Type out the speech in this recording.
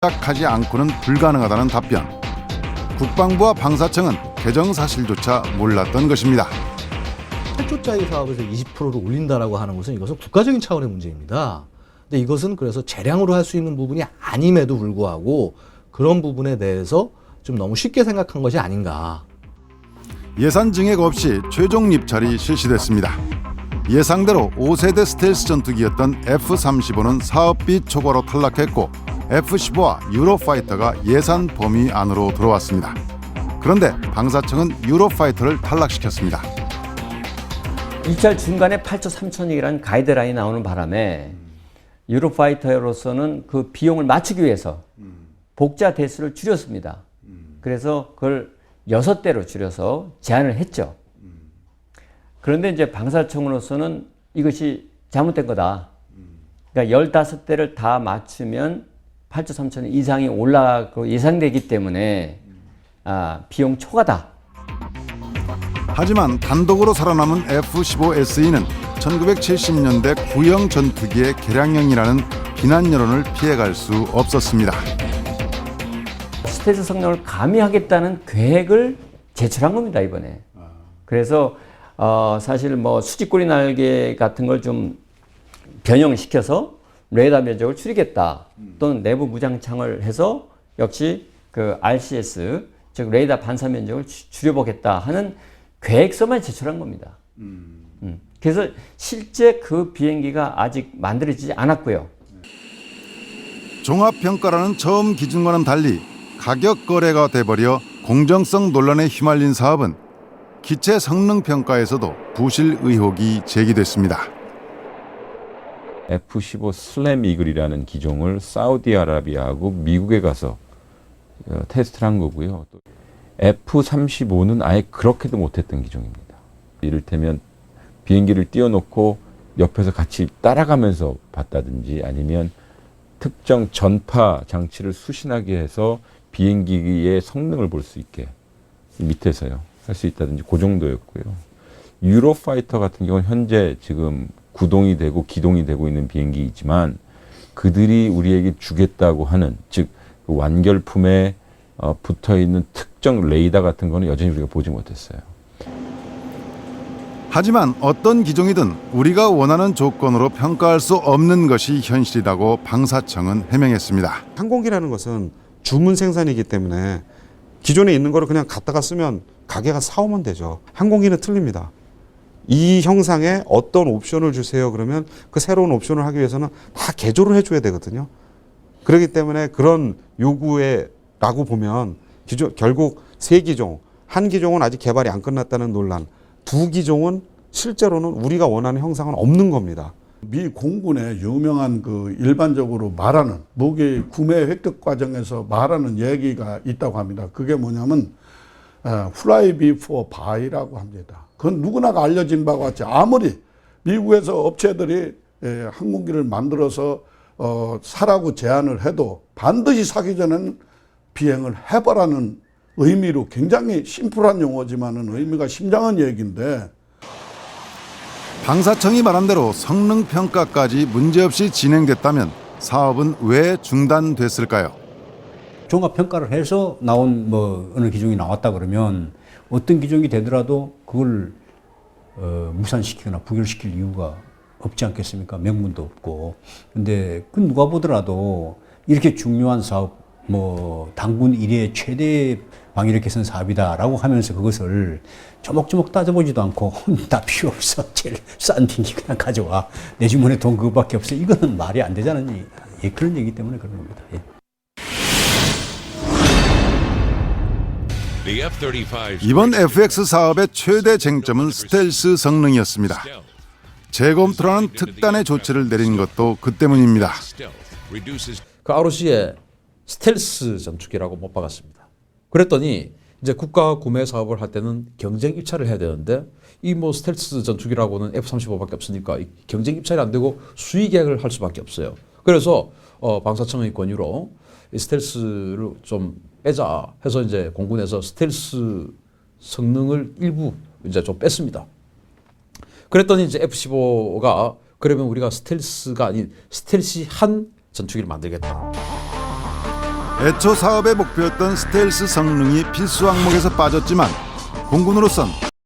하지 않고는 불가능하다는 답변. 국방부와 방사청은 개정 사실조차 몰랐던 것입니다. 8조짜리 사업에서 20%를 올린다라고 하는 것은 이것은 국가적인 차원의 문제입니다. 근데 이것은 그래서 재량으로 할 수 있는 부분이 아님에도 불구하고 그런 부분에 대해서 좀 너무 쉽게 생각한 것이 아닌가. 예산 증액 없이 최종 입찰이 실시됐습니다. 예상대로 5세대 스텔스 전투기였던 F-35는 사업비 초과로 탈락했고 F-15와 유로파이터가 예산 범위 안으로 들어왔습니다. 그런데 방사청은 유로파이터를 탈락시켰습니다. 입찰 중간에 8조 3천억이라는 가이드라인이 나오는 바람에 유로파이터로서는 그 비용을 맞추기 위해서 복자 대수를 줄였습니다. 그래서 그걸 6대로 줄여서 제한을 했죠. 그런데 이제 방사청으로서는 이것이 잘못된 거다. 그러니까 15대를 다 맞추면 8조 3천억 이상이 올라가고 예상되기 때문에 비용 초과다. 하지만 단독으로 살아남은 F-15SE는 1970년대 구형 전투기의 개량형이라는 비난 여론을 피해갈 수 없었습니다. 스텔스 성능을 가미하겠다는 계획을 제출한 겁니다, 이번에. 그래서 사실 뭐 수직꼬리 날개 같은 걸 좀 변형시켜서 레이더 면적을 줄이겠다. 또는 내부 무장창을 해서 역시 그 RCS, 즉 레이더 반사 면적을 줄여보겠다 하는 계획서만 제출한 겁니다. 그래서 실제 그 비행기가 아직 만들어지지 않았고요. 종합평가라는 처음 기준과는 달리 가격 거래가 돼버려 공정성 논란에 휘말린 사업은 기체 성능 평가에서도 부실 의혹이 제기됐습니다. F-15 슬램 이글이라는 기종을 사우디아라비아하고 미국에 가서 테스트를 한 거고요. 또 F-35는 아예 그렇게도 못했던 기종입니다. 이를테면 비행기를 띄워놓고 옆에서 같이 따라가면서 봤다든지 아니면 특정 전파 장치를 수신하게 해서 비행기의 성능을 볼 수 있게 밑에서요 할 수 있다든지 그 정도였고요. 유로파이터 같은 경우는 현재 지금 구동이 되고 기동이 되고 있는 비행기이지만 그들이 우리에게 주겠다고 하는 즉 그 완결품에 붙어 있는 특정 레이더 같은 거는 여전히 우리가 보지 못했어요. 하지만 어떤 기종이든 우리가 원하는 조건으로 평가할 수 없는 것이 현실이라고 방사청은 해명했습니다. 항공기라는 것은 주문 생산이기 때문에 기존에 있는 거를 그냥 갖다가 쓰면 가게가 사오면 되죠. 항공기는 틀립니다. 이 형상에 어떤 옵션을 주세요 그러면 그 새로운 옵션을 하기 위해서는 다 개조를 해줘야 되거든요. 그렇기 때문에 그런 요구에 라고 보면 결국 세 기종, 한 기종은 아직 개발이 안 끝났다는 논란, 두 기종은 실제로는 우리가 원하는 형상은 없는 겁니다. 미 공군의 유명한 그 일반적으로 말하는 무기 구매 획득 과정에서 말하는 얘기가 있다고 합니다. 그게 뭐냐면 fly before buy라고 합니다. 그건 누구나가 알려진 바와 같이 아무리 미국에서 업체들이 항공기를 만들어서 사라고 제안을 해도 반드시 사기 전에는 비행을 해보라는 의미로 굉장히 심플한 용어지만은 의미가 심장한 얘기인데 방사청이 말한 대로 성능 평가까지 문제없이 진행됐다면 사업은 왜 중단됐을까요? 종합 평가를 해서 나온 뭐 어느 기종이 나왔다 그러면 어떤 기종이 되더라도 그걸 무산시키거나 부결시킬 이유가 없지 않겠습니까? 명분도 없고. 근데 그 누가 보더라도 이렇게 중요한 사업, 뭐 당군 이래 최대 방위력 개선 사업이다라고 하면서 그것을 조목조목 따져보지도 않고 다 필요 없어. 제일 싼 비행기 그냥 가져와. 내 주머니에 돈 그거밖에 없어. 이거는 말이 안 되잖아요. 예, 그런 얘기 때문에 그런 겁니다. 예. 이번 FX 사업의 최대 쟁점은 스텔스 성능이었습니다. 재검토라는 특단의 조치를 내린 것도 그 때문입니다. 그 ROC에 스텔스 전투기라고 못 박았습니다. 그랬더니 이제 국가 구매 사업을 할 때는 경쟁 입찰을 해야 되는데 이 뭐 스텔스 전투기라고는 F-35밖에 없으니까 경쟁 입찰이 안 되고 수의 계약을 할 수밖에 없어요. 그래서 방사청의 권유로 이 스텔스를 좀 빼자 해서 이제 공군에서 스텔스 성능을 일부 이제 좀 뺐습니다. 그랬더니 이제 F-15가 그러면 우리가 스텔스가 아닌 스텔시한 전투기를 만들겠다. 애초 사업의 목표였던 스텔스 성능이 필수 항목에서 빠졌지만 공군으로선